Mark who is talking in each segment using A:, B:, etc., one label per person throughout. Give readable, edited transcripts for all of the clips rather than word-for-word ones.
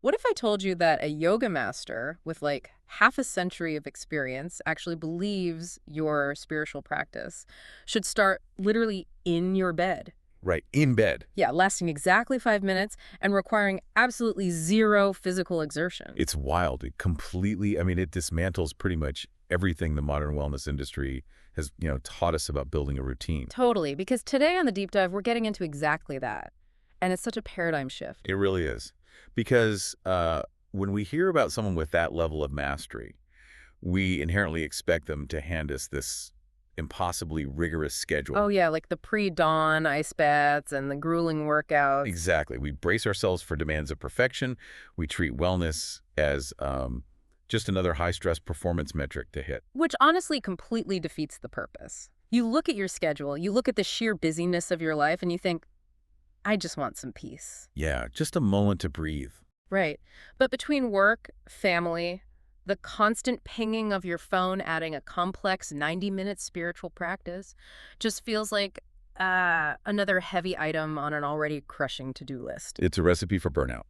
A: What if I told you that a yoga master with like half a century of experience actually believes your spiritual practice should start literally in your bed?
B: Right, in bed.
A: Yeah, lasting exactly 5 minutes and requiring absolutely zero physical exertion.
B: It's wild. It completely, I mean, it dismantles pretty much everything the modern wellness industry has, taught us about building a routine.
A: Totally, because today on the deep dive, we're getting into exactly that. And it's such a paradigm shift.
B: It really is. Because when we hear about someone with that level of mastery, we inherently expect them to hand us this impossibly rigorous
A: Oh,
B: schedule.
A: yeah, like the pre-dawn ice baths and the grueling workouts.
B: Exactly. We brace ourselves for demands of perfection. We treat wellness as just another high-stress performance metric to hit.
A: Which honestly completely defeats the purpose. You look at your schedule, you look at the sheer busyness of your life, and you think, I just want some peace.
B: Yeah, just a moment to breathe.
A: Right. But between work, family, the constant pinging of your phone adding a complex 90-minute spiritual practice just feels like another heavy item on an already crushing to-do list.
B: It's a recipe for burnout.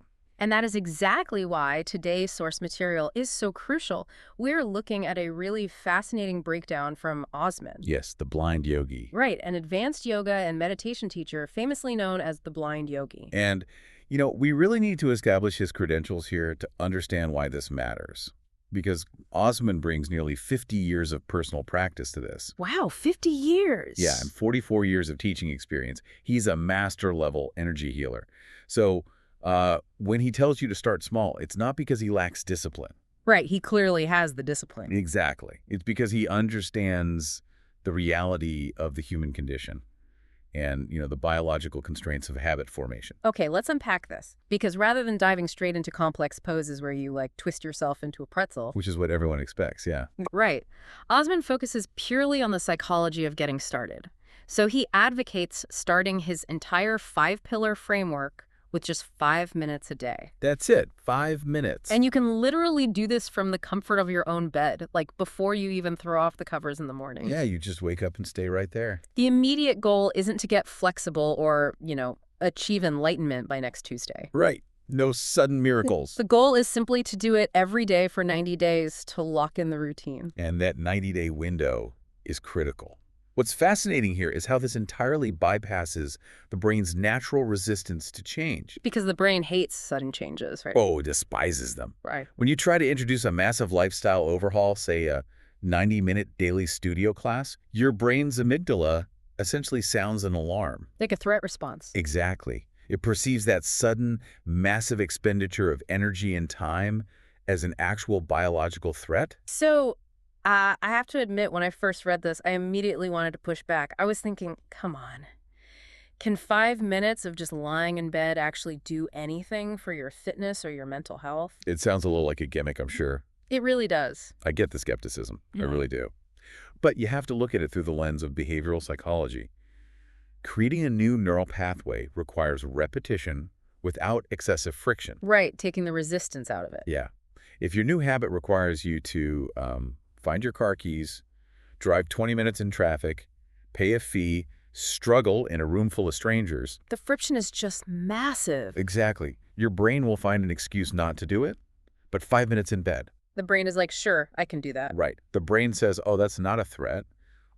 A: And that is exactly why today's source material is so crucial. We're looking at a really fascinating breakdown from Osman.
B: Yes, the blind yogi.
A: Right, an advanced yoga and meditation teacher famously known as the Blind Yogi.
B: And, we really need to establish his credentials here to understand why this matters. Because Osman brings nearly 50 years of personal practice to this.
A: Wow, 50 years.
B: Yeah, and 44 years of teaching experience. He's a master-level energy healer. So when he tells you to start small, it's not because he lacks discipline.
A: Right, he clearly has the discipline.
B: Exactly. It's because he understands the reality of the human condition and, the biological constraints of habit formation.
A: Okay, let's unpack this. Because rather than diving straight into complex poses where you, like, twist yourself into a pretzel.
B: Which is what everyone expects, yeah.
A: Right. Osman focuses purely on the psychology of getting started. So he advocates starting his entire 5-pillar framework with just 5 minutes a day.
B: That's it. 5 minutes.
A: And you can literally do this from the comfort of your own bed, like before you even throw off the covers in the morning.
B: Yeah, you just wake up and stay right there.
A: The immediate goal isn't to get flexible or, achieve enlightenment by next Tuesday.
B: Right. No sudden miracles.
A: The goal is simply to do it every day for 90 days to lock in the routine.
B: And that 90-day window is critical. What's fascinating here is how this entirely bypasses the brain's natural resistance to change.
A: Because the brain hates sudden changes, right?
B: Oh, it despises them.
A: Right.
B: When you try to introduce a massive lifestyle overhaul, say a 90-minute daily studio class, your brain's amygdala essentially sounds an alarm.
A: Like a threat response.
B: Exactly. It perceives that sudden, massive expenditure of energy and time as an actual biological threat.
A: So, I have to admit, when I first read this, I immediately wanted to push back. I was thinking, come on. Can 5 minutes of just lying in bed actually do anything for your fitness or your mental health?
B: It sounds a little like a gimmick, I'm sure.
A: It really does.
B: I get the skepticism. I
A: Mhm.
B: really do. But you have to look at it through the lens of behavioral psychology. Creating a new neural pathway requires repetition without excessive friction.
A: Right, taking the resistance out of it.
B: Yeah. If your new habit requires you to find your car keys, drive 20 minutes in traffic, pay a fee, struggle in a room full of strangers.
A: The friction is just massive.
B: Exactly. Your brain will find an excuse not to do it, but 5 minutes in bed.
A: The brain is like, sure, I can do that.
B: Right. The brain says, oh, that's not a threat.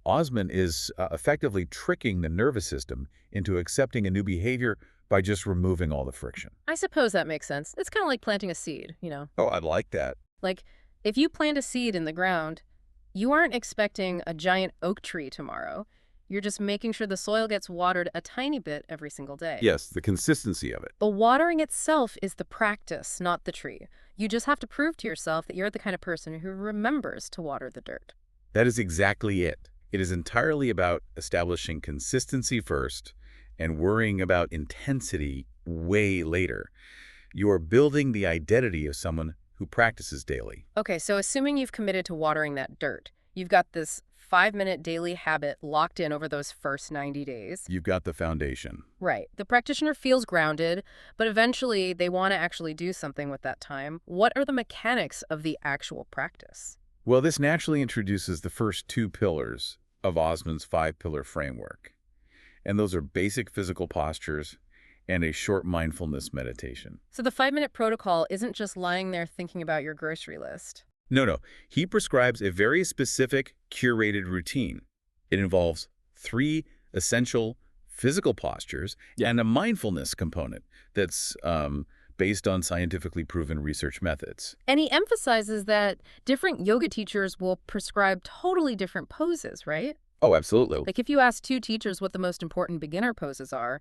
B: Osman is effectively tricking the nervous system into accepting a new behavior by just removing all the friction.
A: I suppose that makes sense. It's kind of like planting a seed,
B: Oh, I'd like that.
A: Like, if you plant a seed in the ground, you aren't expecting a giant oak tree tomorrow. You're just making sure the soil gets watered a tiny bit every single day.
B: Yes, the consistency of it.
A: The watering itself is the practice, not the tree. You just have to prove to yourself that you're the kind of person who remembers to water the dirt.
B: That is exactly it. It is entirely about establishing consistency first and worrying about intensity way later. You are building the identity of someone who practices daily.
A: Okay, so assuming you've committed to watering that dirt, you've got this 5-minute daily habit locked in over those first 90 days.
B: You've got the foundation.
A: Right. The practitioner feels grounded, but eventually they want to actually do something with that time. What are the mechanics of the actual practice?
B: Well, this naturally introduces the first 2 pillars of Osman's 5-pillar framework. And those are basic physical postures and a short mindfulness meditation.
A: So the 5-minute protocol isn't just lying there thinking about your grocery list.
B: No, no. He prescribes a very specific, curated routine. It involves 3 essential physical postures and a mindfulness component that's based on scientifically proven research methods.
A: And he emphasizes that different yoga teachers will prescribe totally different poses, right?
B: Oh, absolutely.
A: Like if you ask 2 teachers what the most important beginner poses are,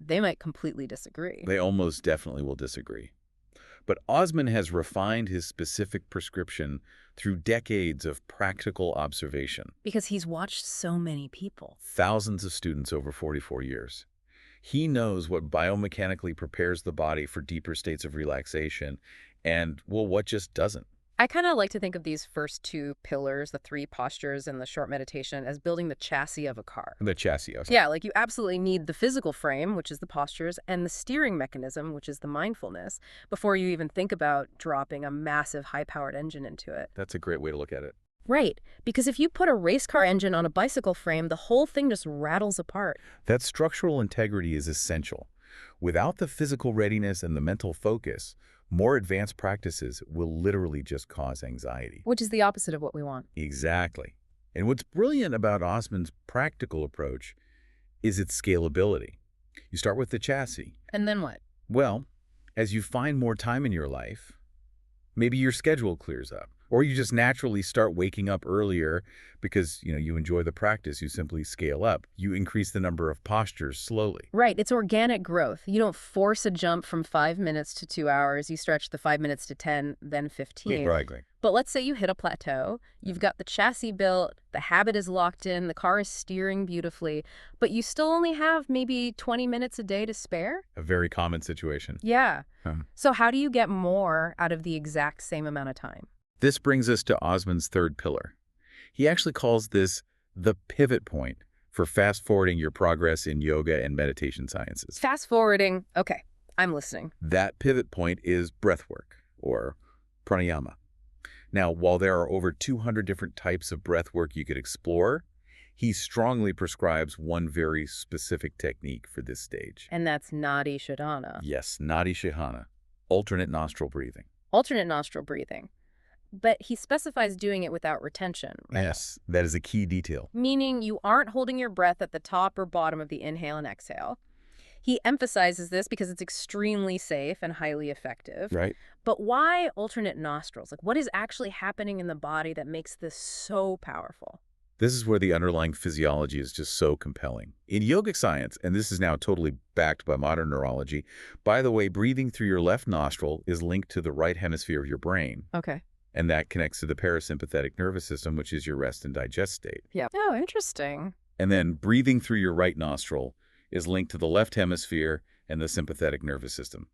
A: they might completely disagree.
B: They almost definitely will disagree. But Osman has refined his specific prescription through decades of practical observation.
A: Because he's watched so many people.
B: Thousands of students over 44 years. He knows what biomechanically prepares the body for deeper states of relaxation and, well, what just doesn't.
A: I kind of like to think of these first 2 pillars, the 3 postures and the short meditation, as building the chassis of a car.
B: The chassis. Okay.
A: Yeah, like you absolutely need the physical frame, which is the postures, and the steering mechanism, which is the mindfulness, before you even think about dropping a massive high-powered engine into it.
B: That's a great way to look at it.
A: Right, because if you put a race car engine on a bicycle frame, the whole thing just rattles apart.
B: That structural integrity is essential. Without the physical readiness and the mental focus, more advanced practices will literally just cause anxiety.
A: Which is the opposite of what we want.
B: Exactly. And what's brilliant about Osman's practical approach is its scalability. You start with the chassis.
A: And then what?
B: Well, as you find more time in your life, maybe your schedule clears up, or you just naturally start waking up earlier because, you enjoy the practice. You simply scale up. You increase the number of postures slowly.
A: Right, it's organic growth. You don't force a jump from 5 minutes to 2 hours. You stretch the 5 minutes to 10, then 15.
B: Right.
A: But let's say you hit a plateau. You've got the chassis built, the habit is locked in, the car is steering beautifully, but you still only have maybe 20 minutes a day to spare?
B: A very common situation.
A: Yeah.
B: Huh.
A: So how do you get more out of the exact same amount of time?
B: This brings us to Osman's third pillar. He actually calls this the pivot point for fast-forwarding your progress in yoga and meditation sciences.
A: Fast forwarding. Okay, I'm listening.
B: That pivot point is breathwork, or pranayama. Now, while there are over 200 different types of breathwork you could explore, he strongly prescribes one very specific technique for this stage.
A: And that's Nadi Shodhana.
B: Yes, Nadi Shodhana, alternate nostril breathing.
A: Alternate nostril breathing. But he specifies doing it without retention. Right?
B: Yes, that is a key detail.
A: Meaning you aren't holding your breath at the top or bottom of the inhale and exhale. He emphasizes this because it's extremely safe and highly effective.
B: Right.
A: But why alternate nostrils? Like, what is actually happening in the body that makes this so powerful?
B: This is where the underlying physiology is just so compelling. In yogic science, and this is now totally backed by modern neurology, by the way, breathing through your left nostril is linked to the right hemisphere of your brain.
A: Okay.
B: And that connects to the parasympathetic nervous system, which is your rest and digest state.
A: Yeah. Oh, interesting.
B: And then breathing through your right nostril is linked to the left hemisphere and the sympathetic nervous system.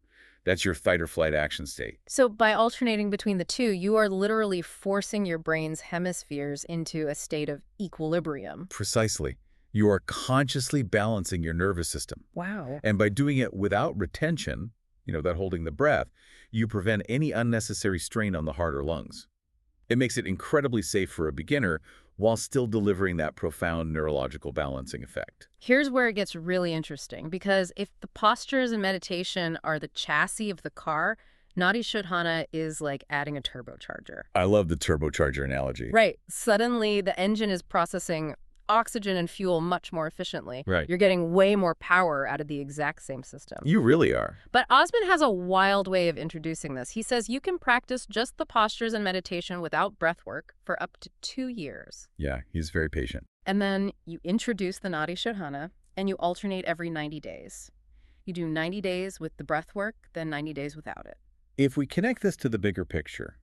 B: That's your fight or flight action state.
A: So by alternating between the two, you are literally forcing your brain's hemispheres into a state of equilibrium.
B: Precisely. You are consciously balancing your nervous system.
A: Wow.
B: And by doing it without retention, without holding the breath, you prevent any unnecessary strain on the heart or lungs. It makes it incredibly safe for a beginner while still delivering that profound neurological balancing effect.
A: Here's where it gets really interesting, because if the postures and meditation are the chassis of the car, Nadi Shodhana is like adding a turbocharger.
B: I love the turbocharger analogy.
A: Right. Suddenly, the engine is processing oxygen and fuel much more efficiently.
B: Right.
A: You're getting way more power out of the exact same system.
B: You really are.
A: But Osman has a wild way of introducing this. He says you can practice just the postures and meditation without breath work for up to 2 years.
B: Yeah, he's very patient.
A: And then you introduce the Nadi Shodhana, and you alternate every 90 days. You do 90 days with the breath work, then 90 days without it.
B: If we connect this to the bigger picture,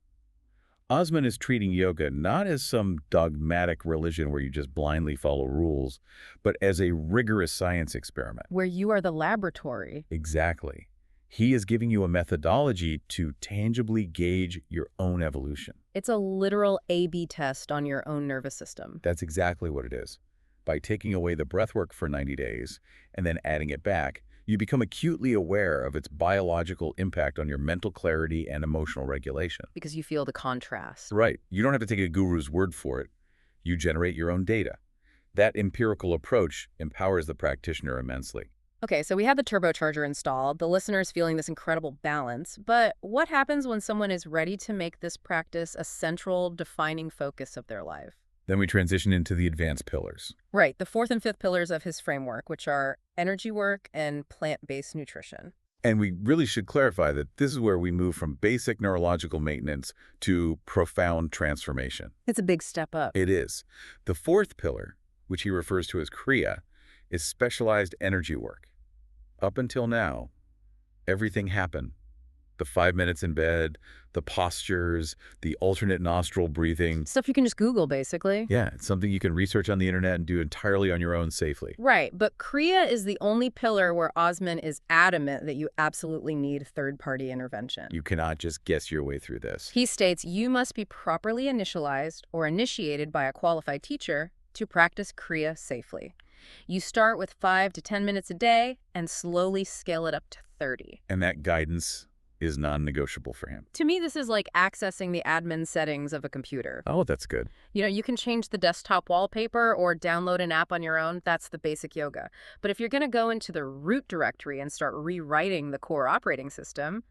B: Osman is treating yoga not as some dogmatic religion where you just blindly follow rules, but as a rigorous science experiment.
A: Where you are the laboratory.
B: Exactly. He is giving you a methodology to tangibly gauge your own evolution.
A: It's a literal A/B test on your own nervous system.
B: That's exactly what it is. By taking away the breath work for 90 days and then adding it back, you become acutely aware of its biological impact on your mental clarity and emotional regulation.
A: Because you feel the contrast.
B: Right. You don't have to take a guru's word for it. You generate your own data. That empirical approach empowers the practitioner immensely.
A: Okay, so we have the turbocharger installed. The listener's feeling this incredible balance. But what happens when someone is ready to make this practice a central, defining focus of their life?
B: Then we transition into the advanced pillars.
A: Right, the fourth and fifth pillars of his framework, which are energy work and plant-based nutrition.
B: And we really should clarify that this is where we move from basic neurological maintenance to profound transformation.
A: It's a big step up.
B: It is. The fourth pillar, which he refers to as Kriya, is specialized energy work. Up until now, everything happened. The 5 minutes in bed, the postures, the alternate nostril breathing.
A: Stuff you can just Google, basically.
B: Yeah, it's something you can research on the internet and do entirely on your own safely.
A: Right, but Kriya is the only pillar where Osman is adamant that you absolutely need third-party intervention.
B: You cannot just guess your way through this.
A: He states you must be properly initialized or initiated by a qualified teacher to practice Kriya safely. You start with 5 to 10 minutes a day and slowly scale it up to 30.
B: And that guidance is non-negotiable for him.
A: To me, this is like accessing the admin settings of a computer.
B: Oh, that's good.
A: You know, you can change the desktop wallpaper or download an app on your own. That's the basic yoga. But if you're going to go into the root directory and start rewriting the core operating system,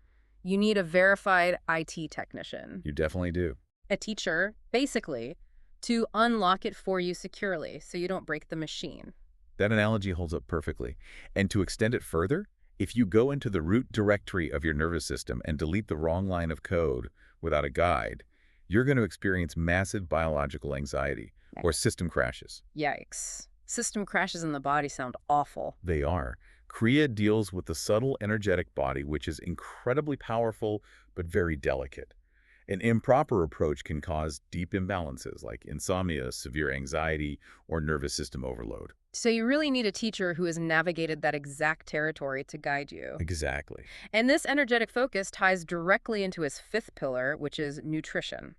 A: you need a verified IT technician.
B: You definitely do.
A: A teacher, basically, to unlock it for you securely so you don't break the machine.
B: That analogy holds up perfectly. And to extend it further, if you go into the root directory of your nervous system and delete the wrong line of code without a guide, you're going to experience massive biological anxiety or system crashes.
A: Yikes. System crashes in the body sound awful.
B: They are. Kriya deals with the subtle energetic body, which is incredibly powerful but very delicate. An improper approach can cause deep imbalances like insomnia, severe anxiety, or nervous system overload.
A: So you really need a teacher who has navigated that exact territory to guide you.
B: Exactly.
A: And this energetic focus ties directly into his fifth pillar, which is nutrition.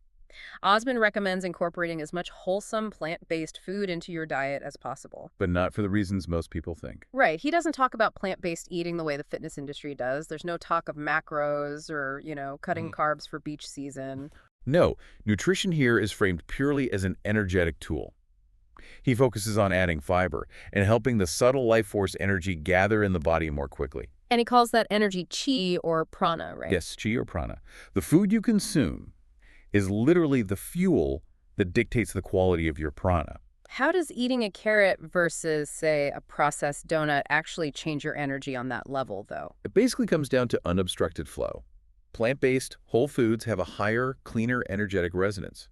A: Osman recommends incorporating as much wholesome plant-based food into your diet as possible.
B: But not for the reasons most people think.
A: Right. He doesn't talk about plant-based eating the way the fitness industry does. There's no talk of macros or, cutting carbs for beach season.
B: No, nutrition here is framed purely as an energetic tool. He focuses on adding fiber and helping the subtle life force energy gather in the body more quickly.
A: And he calls that energy chi or prana, right?
B: Yes, chi or prana. The food you consume is literally the fuel that dictates the quality of your prana.
A: How does eating a carrot versus, say, a processed donut actually change your energy on that level, though?
B: It basically comes down to unobstructed flow. Plant-based, whole foods have a higher, cleaner energetic resonance.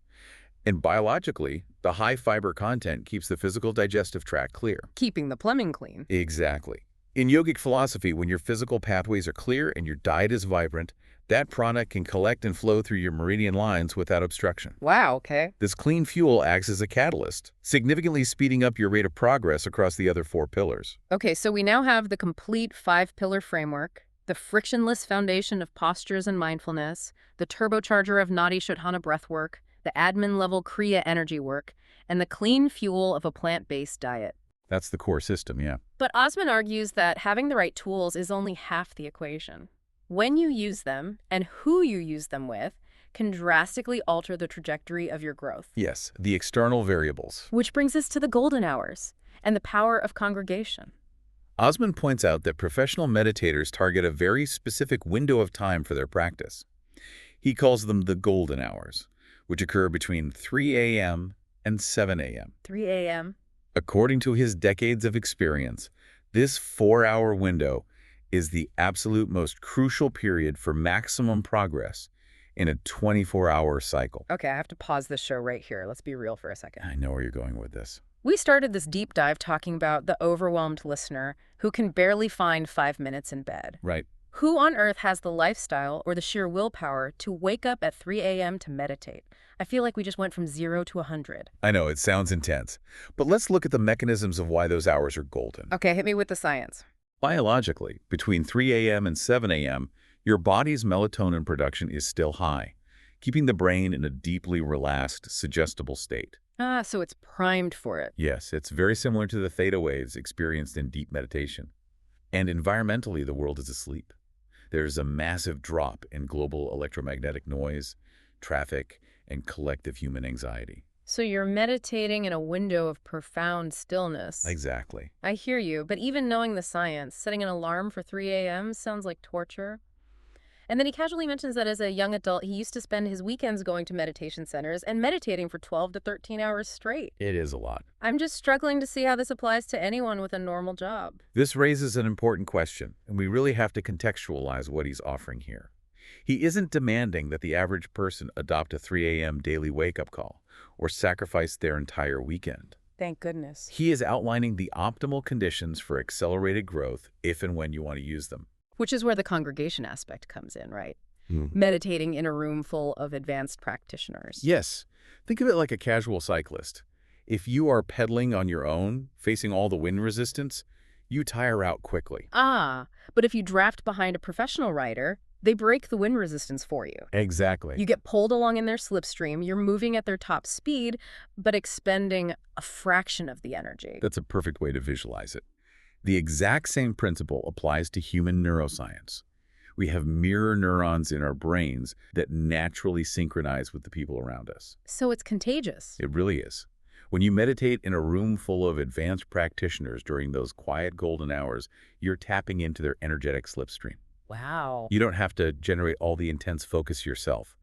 B: And biologically, the high fiber content keeps the physical digestive tract clear.
A: Keeping the plumbing clean.
B: Exactly. In yogic philosophy, when your physical pathways are clear and your diet is vibrant, that prana can collect and flow through your meridian lines without obstruction.
A: Wow, okay.
B: This clean fuel acts as a catalyst, significantly speeding up your rate of progress across the other 4 pillars.
A: Okay, so we now have the complete 5-pillar framework, the frictionless foundation of postures and mindfulness, the turbocharger of Nadi Shodhana breathwork, the admin-level Kriya energy work, and the clean fuel of a plant-based diet.
B: That's the core system, yeah.
A: But Osman argues that having the right tools is only half the equation. When you use them, and who you use them with, can drastically alter the trajectory of your growth.
B: Yes, the external variables.
A: Which brings us to the golden hours and the power of congregation.
B: Osman points out that professional meditators target a very specific window of time for their practice. He calls them the golden hours, which occur between 3 a.m. and 7 a.m.
A: 3 a.m.
B: According to his decades of experience, this 4-hour window is the absolute most crucial period for maximum progress in a 24-hour cycle.
A: Okay, I have to pause this show right here. Let's be real for a second.
B: I know where you're going with this.
A: We started this deep dive talking about the overwhelmed listener who can barely find 5 minutes in bed.
B: Right.
A: Who on earth has the lifestyle or the sheer willpower to wake up at 3 a.m. to meditate? I feel like we just went from 0 to 100.
B: I know, it sounds intense. But let's look at the mechanisms of why those hours are golden.
A: Okay, hit me with the science.
B: Biologically, between 3 a.m. and 7 a.m., your body's melatonin production is still high, keeping the brain in a deeply relaxed, suggestible state.
A: Ah, so it's primed for it.
B: Yes, it's very similar to the theta waves experienced in deep meditation. And environmentally, the world is asleep. There's a massive drop in global electromagnetic noise, traffic, and collective human anxiety.
A: So you're meditating in a window of profound stillness.
B: Exactly.
A: I hear you, but even knowing the science, setting an alarm for 3 a.m. sounds like torture. And then he casually mentions that as a young adult, he used to spend his weekends going to meditation centers and meditating for 12 to 13 hours straight.
B: It is a lot.
A: I'm just struggling to see how this applies to anyone with a normal job.
B: This raises an important question, and we really have to contextualize what he's offering here. He isn't demanding that the average person adopt a 3 a.m. daily wake-up call or sacrifice their entire weekend.
A: Thank goodness.
B: He is outlining the optimal conditions for accelerated growth if and when you want to use them.
A: Which is where the congregation aspect comes in, right?
B: Mhm.
A: Meditating in a room full of advanced practitioners.
B: Yes. Think of it like a casual cyclist. If you are pedaling on your own, facing all the wind resistance, you tire out quickly.
A: Ah, but if you draft behind a professional rider, they break the wind resistance for you.
B: Exactly.
A: You get pulled along in their slipstream, you're moving at their top speed, but expending a fraction of the energy.
B: That's a perfect way to visualize it. The exact same principle applies to human neuroscience. We have mirror neurons in our brains that naturally synchronize with the people around us.
A: So it's contagious.
B: It really is. When you meditate in a room full of advanced practitioners during those quiet golden hours, you're tapping into their energetic slipstream.
A: Wow.
B: You don't have to generate all the intense focus yourself.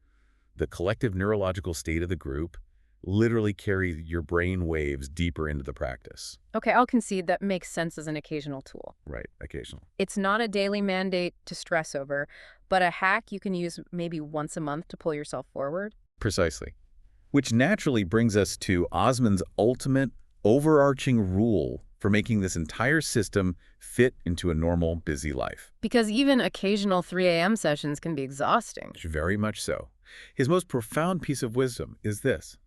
B: The collective neurological state of the group literally carries your brain waves deeper into the practice.
A: Okay, I'll concede that makes sense as an occasional tool.
B: Right, occasionally.
A: It's not a daily mandate to stress over, but a hack you can use maybe once a month to pull yourself forward.
B: Precisely. Which naturally brings us to Osman's ultimate overarching rule for making this entire system fit into a normal, busy life.
A: Because even occasional 3 a.m. sessions can be exhausting.
B: Very much so. His most profound piece of wisdom is this: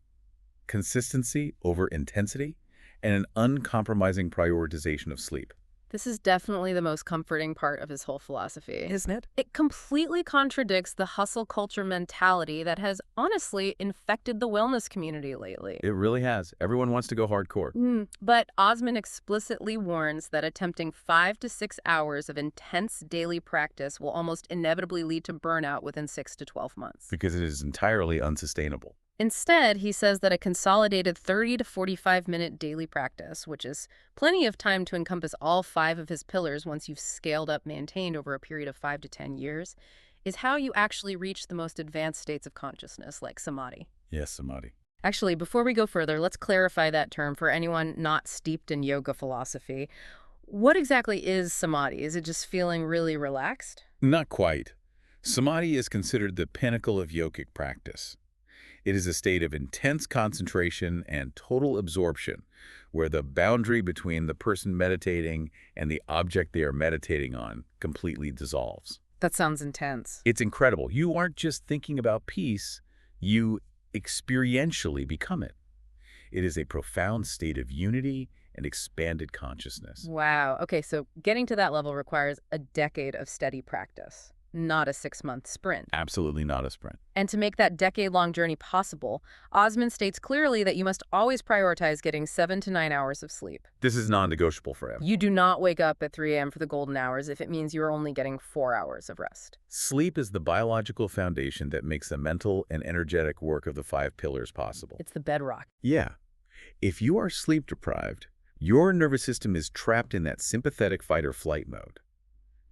B: consistency over intensity and an uncompromising prioritization of sleep.
A: This is definitely the most comforting part of his whole philosophy.
B: Isn't it?
A: It completely contradicts the hustle culture mentality that has honestly infected the wellness community lately.
B: It really has. Everyone wants to go hardcore.
A: But Osman explicitly warns that attempting 5 to 6 hours of intense daily practice will almost inevitably lead to burnout within 6 to 12 months.
B: Because it is entirely unsustainable.
A: Instead, he says that a consolidated 30 to 45-minute daily practice, which is plenty of time to encompass all 5 of his pillars once you've scaled up maintained over a period of 5 to 10 years, is how you actually reach the most advanced states of consciousness, like samadhi.
B: Yes, samadhi.
A: Actually, before we go further, let's clarify that term for anyone not steeped in yoga philosophy. What exactly is samadhi? Is it just feeling really relaxed?
B: Not quite. Samadhi is considered the pinnacle of yogic practice. It is a state of intense concentration and total absorption, where the boundary between the person meditating and the object they are meditating on completely dissolves.
A: That sounds intense.
B: It's incredible. You aren't just thinking about peace, you experientially become it. It is a profound state of unity and expanded consciousness.
A: Wow. Okay, so getting to that level requires a decade of steady practice, not a 6-month sprint.
B: Absolutely not a sprint.
A: And to make that decade-long journey possible, Osman states clearly that you must always prioritize getting 7 to 9 hours of sleep.
B: This is non-negotiable for him.
A: You do not wake up at 3 a.m. for the golden hours if it means you're only getting 4 hours of rest.
B: Sleep is the biological foundation that makes the mental and energetic work of the 5 pillars possible.
A: It's the bedrock.
B: Yeah. If you are sleep deprived, your nervous system is trapped in that sympathetic fight-or-flight mode.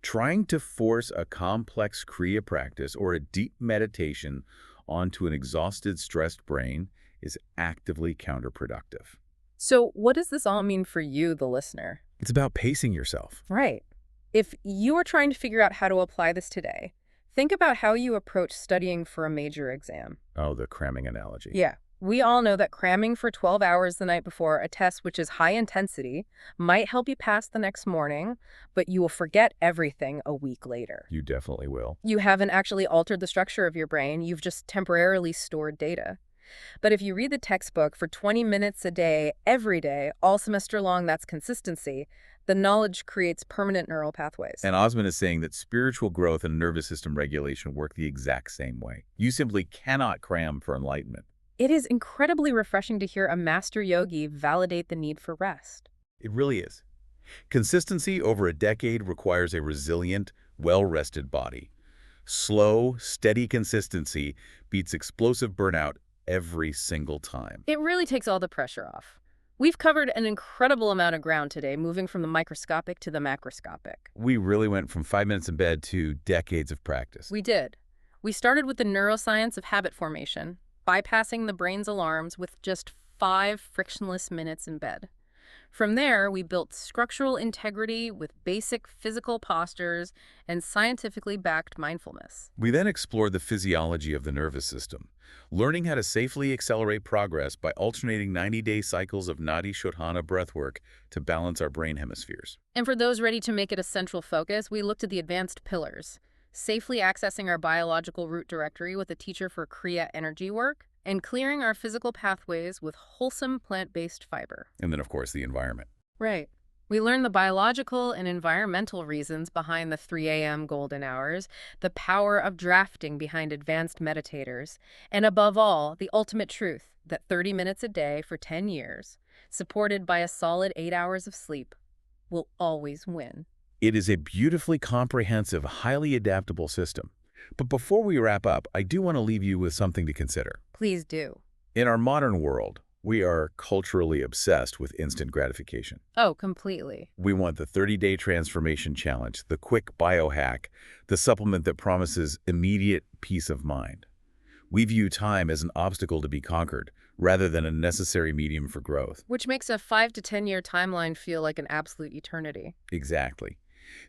B: Trying to force a complex Kriya practice or a deep meditation onto an exhausted, stressed brain is actively counterproductive.
A: So what does this all mean for you, the listener?
B: It's about pacing yourself.
A: Right. If you are trying to figure out how to apply this today, think about how you approach studying for a major exam.
B: Oh, the cramming analogy.
A: Yeah. We all know that cramming for 12 hours the night before a test which is high intensity might help you pass the next morning, but you will forget everything a week later.
B: You definitely will.
A: You haven't actually altered the structure of your brain, you've just temporarily stored data. But if you read the textbook for 20 minutes a day, every day, all semester long, that's consistency, the knowledge creates permanent neural pathways.
B: And Osman is saying that spiritual growth and nervous system regulation work the exact same way. You simply cannot cram for enlightenment.
A: It is incredibly refreshing to hear a master yogi validate the need for rest.
B: It really is. Consistency over a decade requires a resilient, well-rested body. Slow, steady consistency beats explosive burnout every single time.
A: It really takes all the pressure off. We've covered an incredible amount of ground today, moving from the microscopic to the macroscopic.
B: We really went from 5 minutes in bed to decades of practice.
A: We did. We started with the neuroscience of habit formation, bypassing the brain's alarms with just 5 frictionless minutes in bed. From there, we built structural integrity with basic physical postures and scientifically backed mindfulness.
B: We then explored the physiology of the nervous system, learning how to safely accelerate progress by alternating 90-day cycles of Nadi Shodhana breathwork to balance our brain hemispheres.
A: And for those ready to make it a central focus, we looked at the advanced pillars, safely accessing our biological root directory with a teacher for Kriya energy work, and clearing our physical pathways with wholesome plant-based fiber.
B: And then, of course, the environment.
A: Right. We learned the biological and environmental reasons behind the 3 a.m. golden hours, the power of drafting behind advanced meditators, and above all, the ultimate truth that 30 minutes a day for 10 years, supported by a solid 8 hours of sleep, will always win.
B: It is a beautifully comprehensive, highly adaptable system. But before we wrap up, I do want to leave you with something to consider.
A: Please do.
B: In our modern world, we are culturally obsessed with instant gratification.
A: Oh, completely.
B: We want the 30-day transformation challenge, the quick biohack, the supplement that promises immediate peace of mind. We view time as an obstacle to be conquered, rather than a necessary medium for growth.
A: Which makes a 5 to 10-year timeline feel like an absolute eternity.
B: Exactly.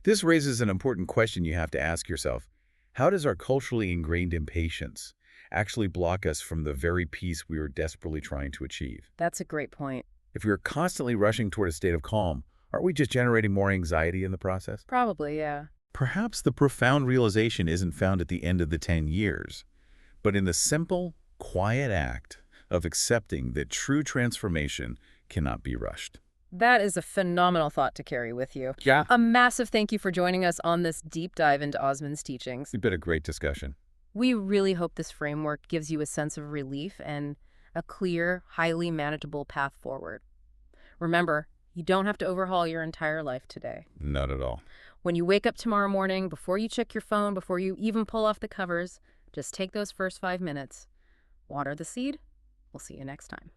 B: This raises an important question you have to ask yourself. How does our culturally ingrained impatience actually block us from the very peace we are desperately trying to achieve?
A: That's a great point.
B: If we are constantly rushing toward a state of calm, aren't we just generating more anxiety in the process?
A: Probably, yeah.
B: Perhaps the profound realization isn't found at the end of the 10 years, but in the simple, quiet act of accepting that true transformation cannot be rushed.
A: That is a phenomenal thought to carry with you.
B: Yeah.
A: A massive thank you for joining us on this deep dive into Osman's teachings.
B: It's been a great discussion.
A: We really hope this framework gives you a sense of relief and a clear, highly manageable path forward. Remember, you don't have to overhaul your entire life today.
B: Not at all.
A: When you wake up tomorrow morning, before you check your phone, before you even pull off the covers, just take those first 5 minutes. Water the seed. We'll see you next time.